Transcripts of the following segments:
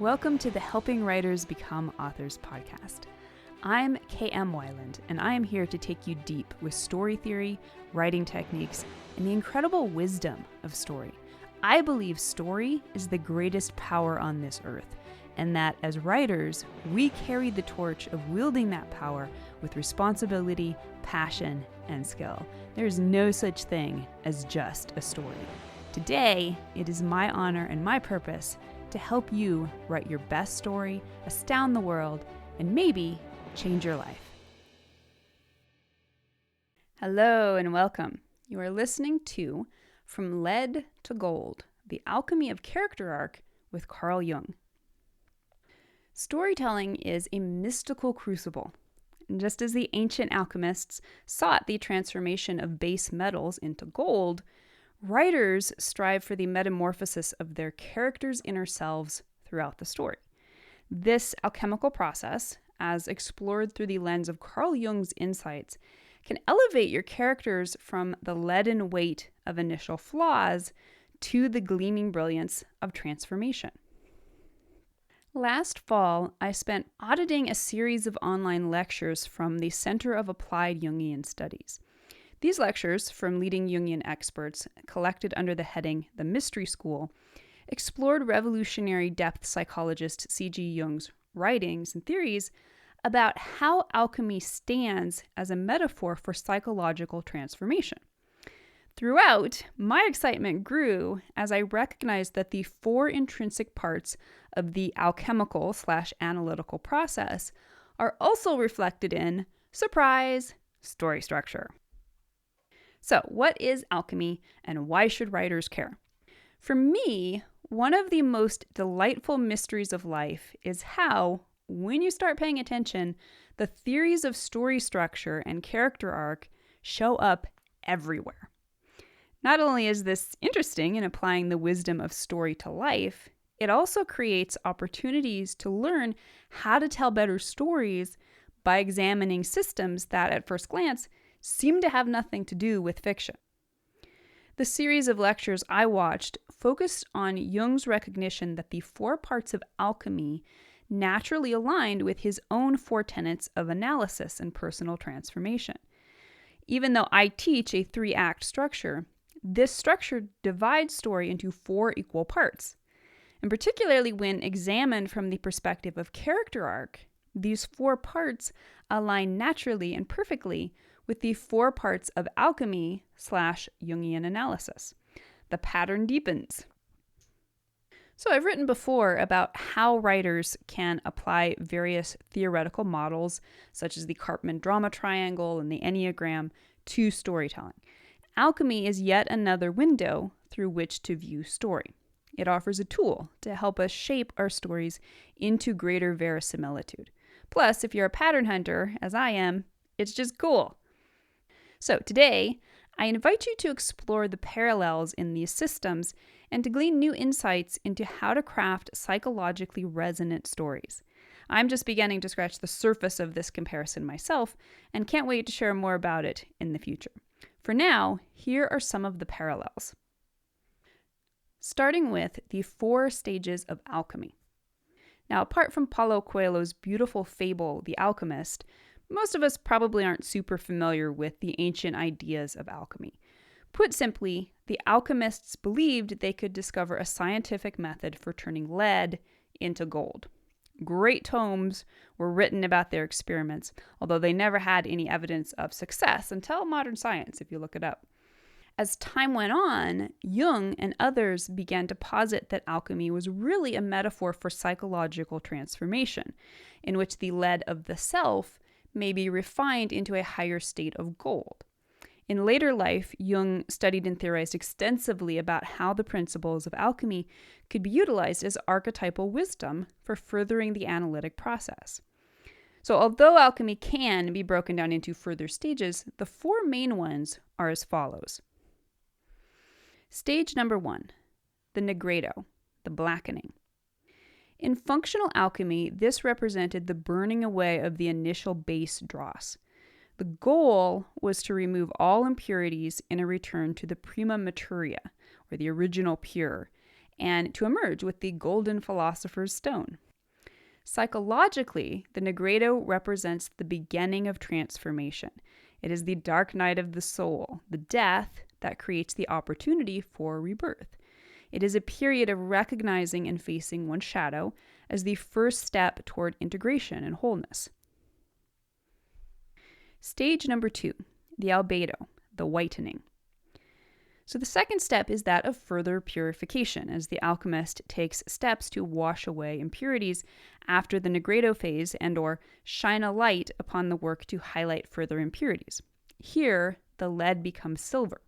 Welcome to the Helping Writers Become Authors podcast. I'm KM Weiland, and I am here to take you deep with story theory, writing techniques, and the incredible wisdom of story. I believe story is the greatest power on this earth, and that as writers, we carry the torch of wielding that power with responsibility, passion, and skill. There's no such thing as just a story. Today, it is my honor and my purpose to help you write your best story, astound the world, and maybe change your life. Hello and welcome. You are listening to From Lead to Gold, the Alchemy of Character Arc with Carl Jung. Storytelling is a mystical crucible. And just as the ancient alchemists sought the transformation of base metals into gold, writers strive for the metamorphosis of their characters' inner selves throughout the story. This alchemical process, as explored through the lens of Carl Jung's insights, can elevate your characters from the leaden weight of initial flaws to the gleaming brilliance of transformation. Last fall, I spent auditing a series of online lectures from the Center of Applied Jungian Studies. These lectures from leading Jungian experts, collected under the heading The Mystery School, explored revolutionary depth psychologist C.G. Jung's writings and theories about how alchemy stands as a metaphor for psychological transformation. Throughout, my excitement grew as I recognized that the four intrinsic parts of the alchemical/analytical process are also reflected in, surprise, story structure. So, what is alchemy and why should writers care? For me, one of the most delightful mysteries of life is how, when you start paying attention, the theories of story structure and character arc show up everywhere. Not only is this interesting in applying the wisdom of story to life, it also creates opportunities to learn how to tell better stories by examining systems that, at first glance, seem to have nothing to do with fiction. The series of lectures I watched focused on Jung's recognition that the four parts of alchemy naturally aligned with his own four tenets of analysis and personal transformation. Even though I teach a 3-act structure, this structure divides story into 4 equal parts. And particularly when examined from the perspective of character arc, these 4 parts align naturally and perfectly with the 4 parts of alchemy/Jungian analysis. The pattern deepens. So I've written before about how writers can apply various theoretical models, such as the Karpman drama triangle and the Enneagram, to storytelling. Alchemy is yet another window through which to view story. It offers a tool to help us shape our stories into greater verisimilitude. Plus, if you're a pattern hunter, as I am, it's just cool. So today, I invite you to explore the parallels in these systems and to glean new insights into how to craft psychologically resonant stories. I'm just beginning to scratch the surface of this comparison myself and can't wait to share more about it in the future. For now, here are some of the parallels. Starting with the 4 stages of alchemy. Now, apart from Paulo Coelho's beautiful fable, The Alchemist, most of us probably aren't super familiar with the ancient ideas of alchemy. Put simply, the alchemists believed they could discover a scientific method for turning lead into gold. Great tomes were written about their experiments, although they never had any evidence of success until modern science, if you look it up. As time went on, Jung and others began to posit that alchemy was really a metaphor for psychological transformation, in which the lead of the self may be refined into a higher state of gold. In later life, Jung studied and theorized extensively about how the principles of alchemy could be utilized as archetypal wisdom for furthering the analytic process. So although alchemy can be broken down into further stages, the 4 main ones are as follows. Stage number 1, the negredo, the blackening. In functional alchemy, this represented the burning away of the initial base dross. The goal was to remove all impurities in a return to the prima materia, or the original pure, and to emerge with the golden philosopher's stone. Psychologically, the Negredo represents the beginning of transformation. It is the dark night of the soul, the death that creates the opportunity for rebirth. It is a period of recognizing and facing one's shadow as the first step toward integration and wholeness. Stage number 2, the albedo, the whitening. So the second step is that of further purification, as the alchemist takes steps to wash away impurities after the Negredo phase and/or shine a light upon the work to highlight further impurities. Here, the lead becomes silver.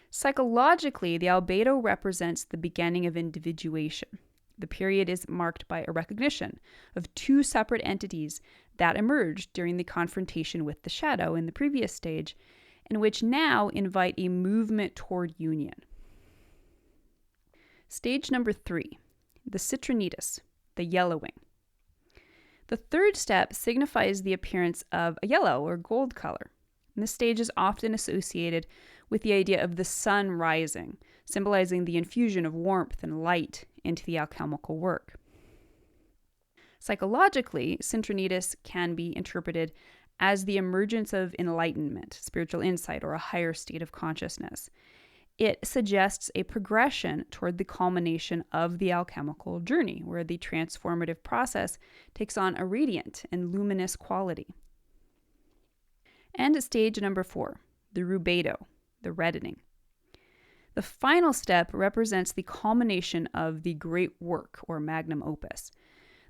Psychologically, the albedo represents the beginning of individuation. The period is marked by a recognition of two separate entities that emerged during the confrontation with the shadow in the previous stage, and which now invite a movement toward union. Stage number 3, the citronitis, the yellowing. The third step signifies the appearance of a yellow or gold color. And this stage is often associated with the idea of the sun rising, symbolizing the infusion of warmth and light into the alchemical work. Psychologically, citronitis can be interpreted as the emergence of enlightenment, spiritual insight, or a higher state of consciousness. It suggests a progression toward the culmination of the alchemical journey, where the transformative process takes on a radiant and luminous quality. And stage number 4, the rubedo, the reddening. The final step represents the culmination of the great work, or magnum opus.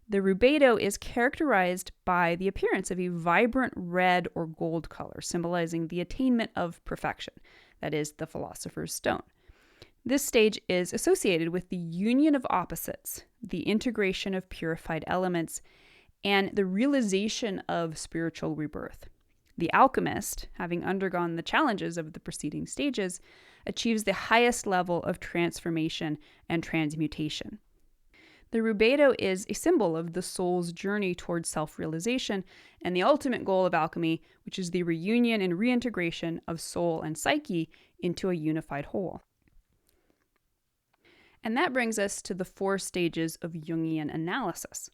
The rubedo is characterized by the appearance of a vibrant red or gold color, symbolizing the attainment of perfection, that is, the philosopher's stone. This stage is associated with the union of opposites, the integration of purified elements, and the realization of spiritual rebirth. The alchemist, having undergone the challenges of the preceding stages, achieves the highest level of transformation and transmutation. The rubedo is a symbol of the soul's journey towards self-realization and the ultimate goal of alchemy, which is the reunion and reintegration of soul and psyche into a unified whole. And that brings us to the 4 stages of Jungian analysis.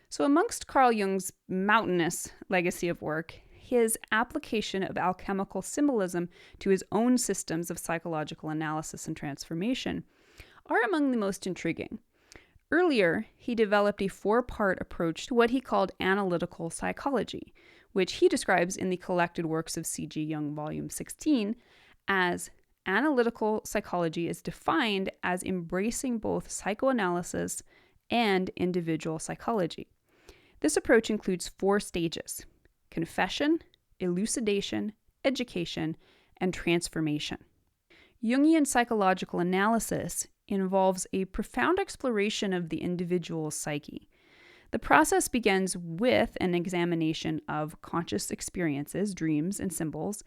So amongst Carl Jung's mountainous legacy of work, his application of alchemical symbolism to his own systems of psychological analysis and transformation are among the most intriguing. Earlier, he developed a 4-part approach to what he called analytical psychology, which he describes in the collected works of C.G. Jung, Volume 16, as analytical psychology is defined as embracing both psychoanalysis and individual psychology. This approach includes 4 stages: confession, elucidation, education, and transformation. Jungian psychological analysis involves a profound exploration of the individual's psyche. The process begins with an examination of conscious experiences, dreams, and symbols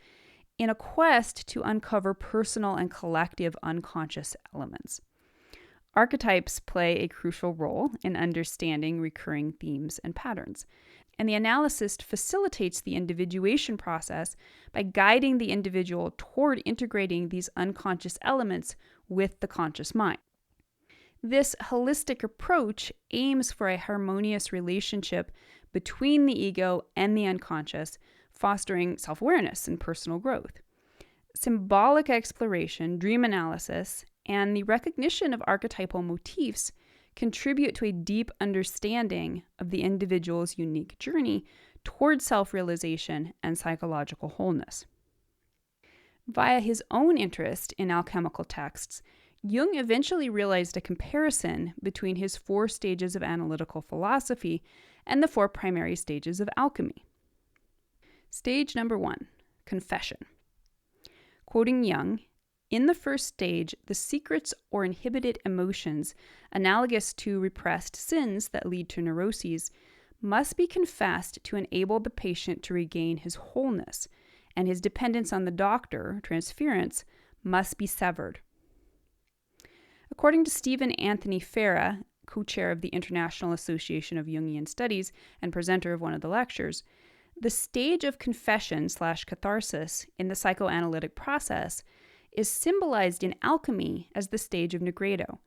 in a quest to uncover personal and collective unconscious elements. Archetypes play a crucial role in understanding recurring themes and patterns, and the analyst facilitates the individuation process by guiding the individual toward integrating these unconscious elements with the conscious mind. This holistic approach aims for a harmonious relationship between the ego and the unconscious, fostering self-awareness and personal growth. Symbolic exploration, dream analysis, and the recognition of archetypal motifs contribute to a deep understanding of the individual's unique journey towards self-realization and psychological wholeness. Via his own interest in alchemical texts, Jung eventually realized a comparison between his 4 stages of analytical philosophy and the 4 primary stages of alchemy. Stage number 1, confession. Quoting Jung, in the first stage, the secrets or inhibited emotions analogous to repressed sins that lead to neuroses must be confessed to enable the patient to regain his wholeness, and his dependence on the doctor, transference, must be severed. According to Stephen Anthony Farah, co-chair of the International Association of Jungian Studies and presenter of one of the lectures, the stage of confession/catharsis in the psychoanalytic process is symbolized in Alchemy as the stage of Negredo.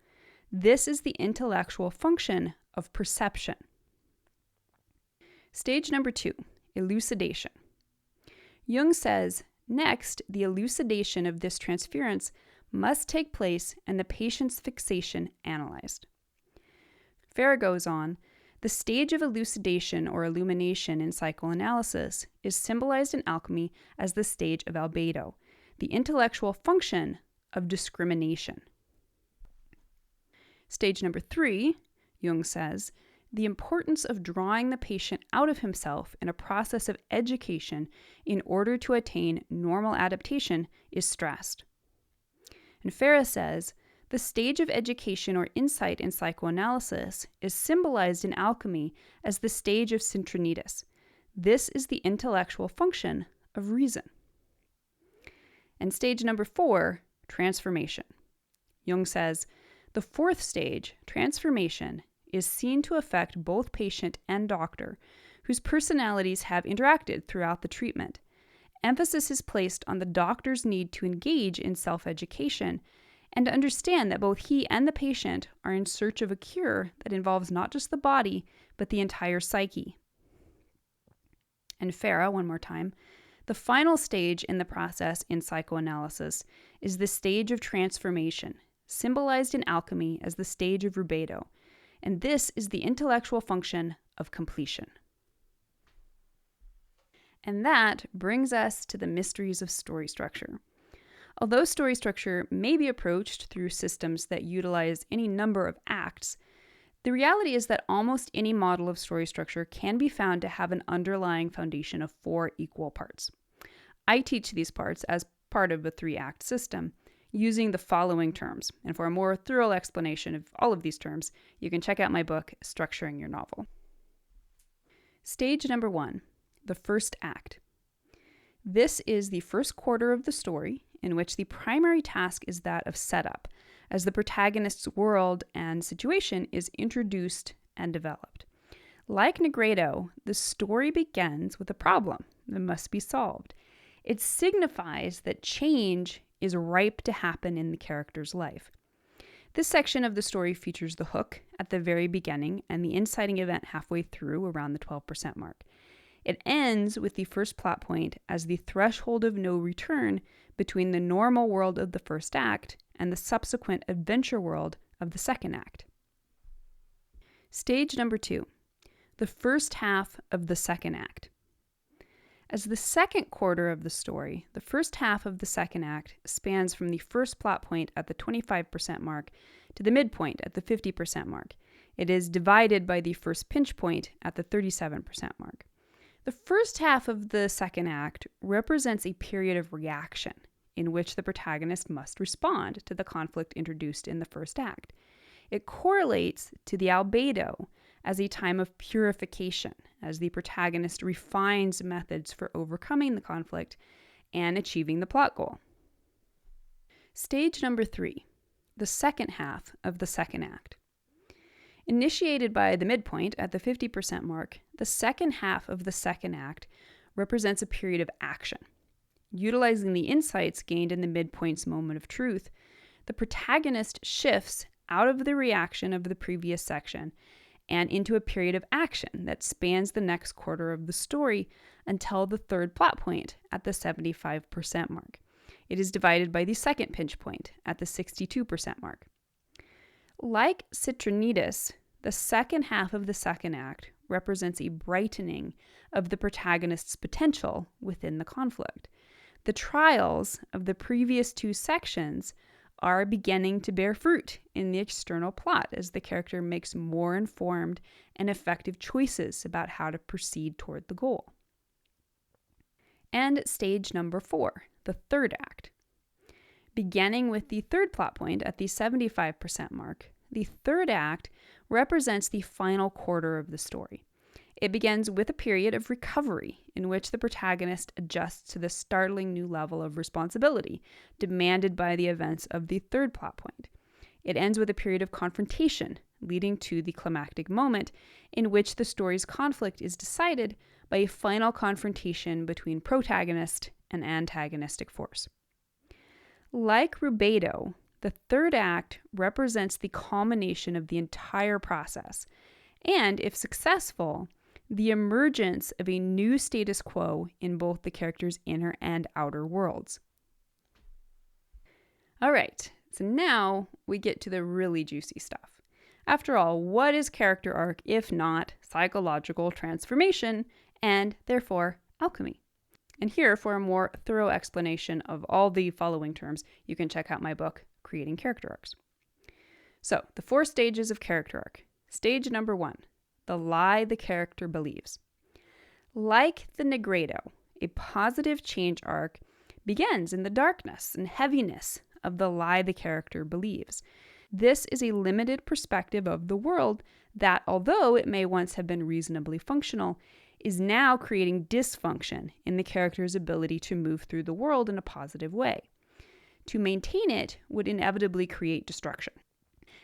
This is the intellectual function of perception. Stage number 2, elucidation. Jung says, next, the elucidation of this transference must take place and the patient's fixation analyzed. Farah goes on, the stage of elucidation or illumination in psychoanalysis is symbolized in Alchemy as the stage of albedo, the intellectual function of discrimination. Stage number 3, Jung says, the importance of drawing the patient out of himself in a process of education in order to attain normal adaptation is stressed. And Farah says, the stage of education or insight in psychoanalysis is symbolized in Alchemy as the stage of syntronitis. This is the intellectual function of reason. And stage number 4, transformation. Jung says, the fourth stage, transformation, is seen to affect both patient and doctor, whose personalities have interacted throughout the treatment. Emphasis is placed on the doctor's need to engage in self-education and to understand that both he and the patient are in search of a cure that involves not just the body, but the entire psyche. And Farah, one more time, the final stage in the process in psychoanalysis is the stage of transformation, symbolized in Alchemy as the stage of rubedo, and this is the intellectual function of completion. And that brings us to the mysteries of story structure. Although story structure may be approached through systems that utilize any number of acts, the reality is that almost any model of story structure can be found to have an underlying foundation of 4 equal parts. I teach these parts as part of a 3-act system using the following terms. And for a more thorough explanation of all of these terms, you can check out my book, Structuring Your Novel. Stage number 1, the first act. This is the first quarter of the story in which the primary task is that of setup, as the protagonist's world and situation is introduced and developed. Like Negredo, the story begins with a problem that must be solved. It signifies that change is ripe to happen in the character's life. This section of the story features the hook at the very beginning and the inciting event halfway through around the 12% mark. It ends with the first plot point as the threshold of no return between the normal world of the first act and the subsequent adventure world of the second act. Stage number 2, the first half of the second act. As the second quarter of the story, the first half of the second act spans from the first plot point at the 25% mark to the midpoint at the 50% mark. It is divided by the first pinch point at the 37% mark. The first half of the second act represents a period of reaction in which the protagonist must respond to the conflict introduced in the first act. It correlates to the albedo as a time of purification, as the protagonist refines methods for overcoming the conflict and achieving the plot goal. Stage number 3, the second half of the second act. Initiated by the midpoint at the 50% mark, the second half of the second act represents a period of action. Utilizing the insights gained in the midpoint's moment of truth, the protagonist shifts out of the reaction of the previous section and into a period of action that spans the next quarter of the story until the third plot point at the 75% mark. It is divided by the second pinch point at the 62% mark. Like Citronitis, the second half of the second act represents a brightening of the protagonist's potential within the conflict. The trials of the previous 2 sections are beginning to bear fruit in the external plot as the character makes more informed and effective choices about how to proceed toward the goal. And stage number 4, the third act. Beginning with the third plot point at the 75% mark, the third act represents the final quarter of the story. It begins with a period of recovery in which the protagonist adjusts to the startling new level of responsibility demanded by the events of the third plot point. It ends with a period of confrontation, leading to the climactic moment in which the story's conflict is decided by a final confrontation between protagonist and antagonistic force. Like rubedo, the third act represents the culmination of the entire process, and if successful, the emergence of a new status quo in both the character's inner and outer worlds. All right, so now we get to the really juicy stuff. After all, what is character arc if not psychological transformation and, therefore, alchemy? And here, for a more thorough explanation of all the following terms, you can check out my book, Creating Character Arcs. So, the 4 stages of character arc. Stage number 1, the lie the character believes. Like the Negredo, a positive change arc begins in the darkness and heaviness of the lie the character believes. This is a limited perspective of the world that, although it may once have been reasonably functional, is now creating dysfunction in the character's ability to move through the world in a positive way. To maintain it would inevitably create destruction.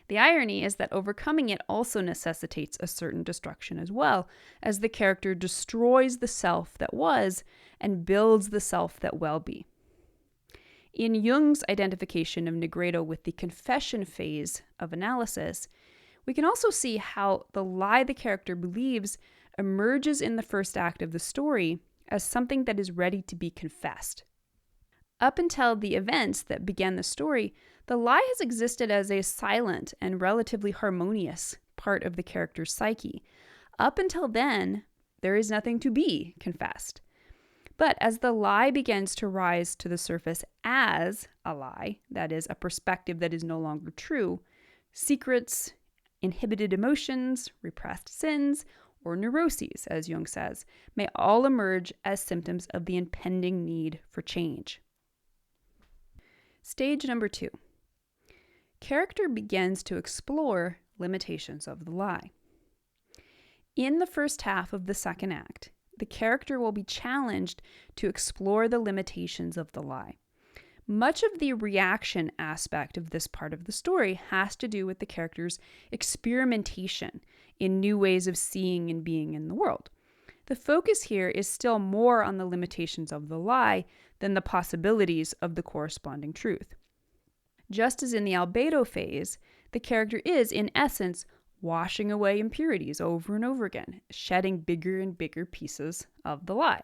The irony is that overcoming it also necessitates a certain destruction as well, as the character destroys the self that was and builds the self that will be. In Jung's identification of Negredo with the confession phase of analysis, we can also see how the lie the character believes emerges in the first act of the story as something that is ready to be confessed. Up until the events that began the story, the lie has existed as a silent and relatively harmonious part of the character's psyche. Up until then, there is nothing to be confessed. But as the lie begins to rise to the surface as a lie, that is, a perspective that is no longer true, secrets, inhibited emotions, repressed sins, or neuroses, as Jung says, may all emerge as symptoms of the impending need for change. Stage number 2. Character begins to explore limitations of the lie. In the first half of the second act, the character will be challenged to explore the limitations of the lie. Much of the reaction aspect of this part of the story has to do with the character's experimentation in new ways of seeing and being in the world. The focus here is still more on the limitations of the lie than the possibilities of the corresponding truth. Just as in the albedo phase, the character is, in essence, washing away impurities over and over again, shedding bigger and bigger pieces of the lie.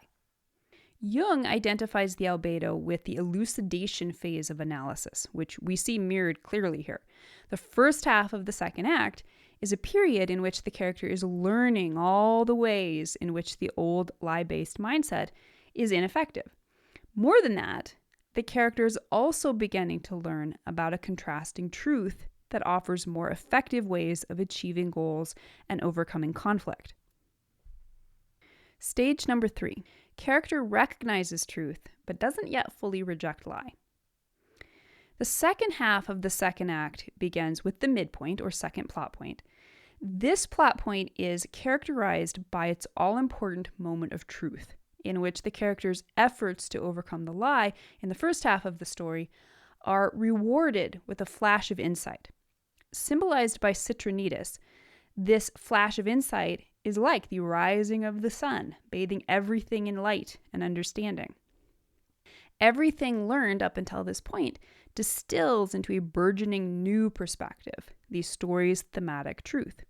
Jung identifies the albedo with the elucidation phase of analysis, which we see mirrored clearly here. The first half of the second act is a period in which the character is learning all the ways in which the old lie-based mindset is ineffective. More than that, the character is also beginning to learn about a contrasting truth that offers more effective ways of achieving goals and overcoming conflict. Stage number 3. Character recognizes truth, but doesn't yet fully reject lie. The second half of the second act begins with the midpoint, or second plot point. This plot point is characterized by its all-important moment of truth, in which the character's efforts to overcome the lie in the first half of the story are rewarded with a flash of insight. Symbolized by Citronitis, this flash of insight is like the rising of the sun, bathing everything in light and understanding. Everything learned up until this point distills into a burgeoning new perspective, the story's thematic truth.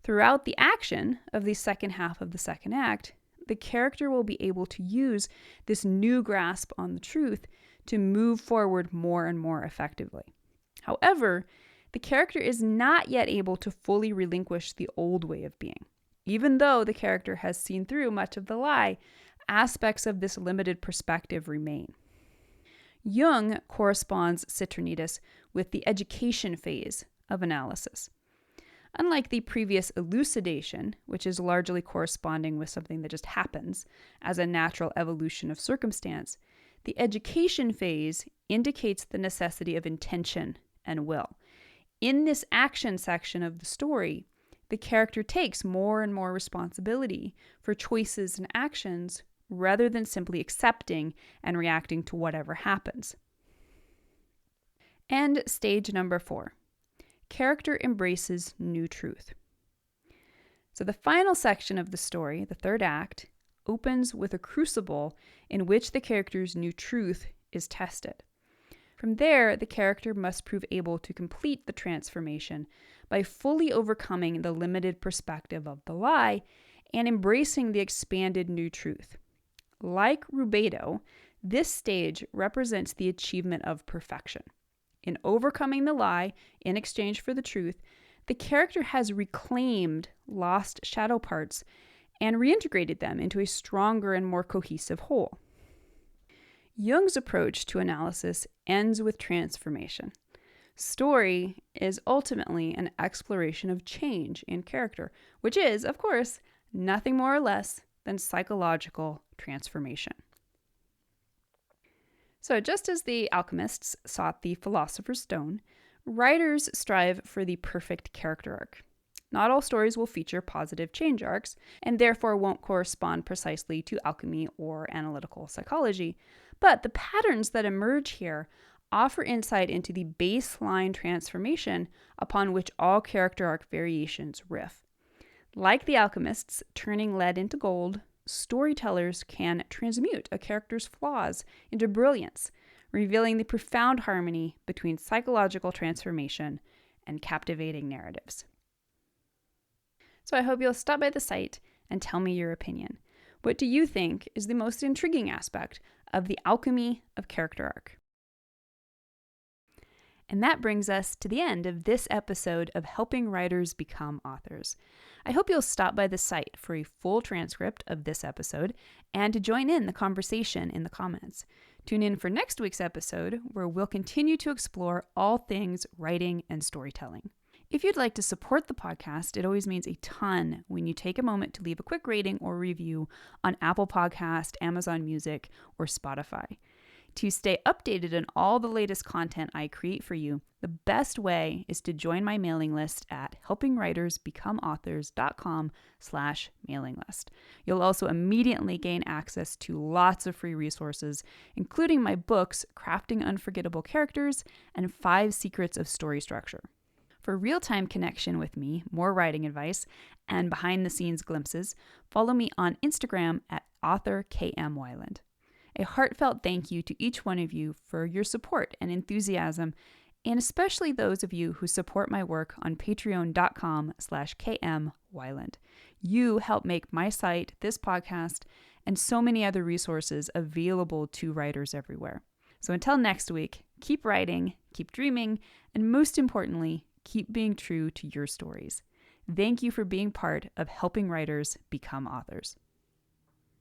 Throughout the action of the second half of the second act, the character will be able to use this new grasp on the truth to move forward more and more effectively. However, the character is not yet able to fully relinquish the old way of being. Even though the character has seen through much of the lie, aspects of this limited perspective remain. Jung corresponds Citronitis with the education phase of analysis. Unlike the previous elucidation, which is largely corresponding with something that just happens as a natural evolution of circumstance, the education phase indicates the necessity of intention and will. In this action section of the story, the character takes more and more responsibility for choices and actions rather than simply accepting and reacting to whatever happens. And stage number 4. Character embraces new truth. So the final section of the story, the third act, opens with a crucible in which the character's new truth is tested. From there, the character must prove able to complete the transformation by fully overcoming the limited perspective of the lie and embracing the expanded new truth. Like rubedo, this stage represents the achievement of perfection. In overcoming the lie in exchange for the truth, the character has reclaimed lost shadow parts and reintegrated them into a stronger and more cohesive whole. Jung's approach to analysis ends with transformation. Story is ultimately an exploration of change in character, which is, of course, nothing more or less than psychological transformation. So, just as the alchemists sought the philosopher's stone, writers strive for the perfect character arc. Not all stories will feature positive change arcs, and therefore won't correspond precisely to alchemy or analytical psychology. But the patterns that emerge here offer insight into the baseline transformation upon which all character arc variations riff. Like the alchemists turning lead into gold, storytellers can transmute a character's flaws into brilliance, revealing the profound harmony between psychological transformation and captivating narratives. So I hope you'll stop by the site and tell me your opinion. What do you think is the most intriguing aspect of the alchemy of character arc? And that brings us to the end of this episode of Helping Writers Become Authors. I hope you'll stop by the site for a full transcript of this episode and to join in the conversation in the comments. Tune in for next week's episode, where we'll continue to explore all things writing and storytelling. If you'd like to support the podcast, it always means a ton when you take a moment to leave a quick rating or review on Apple Podcast, Amazon Music, or Spotify. To stay updated on all the latest content I create for you, the best way is to join my mailing list at helpingwritersbecomeauthors.com/mailing list. You'll also immediately gain access to lots of free resources, including my books, Crafting Unforgettable Characters and 5 Secrets of Story Structure. For real-time connection with me, more writing advice, and behind-the-scenes glimpses, follow me on Instagram at authorkmwyland. A heartfelt thank you to each one of you for your support and enthusiasm, and especially those of you who support my work on patreon.com/kmwyland. You help make my site, this podcast, and so many other resources available to writers everywhere. So until next week, keep writing, keep dreaming, and most importantly, keep being true to your stories. Thank you for being part of Helping Writers Become Authors.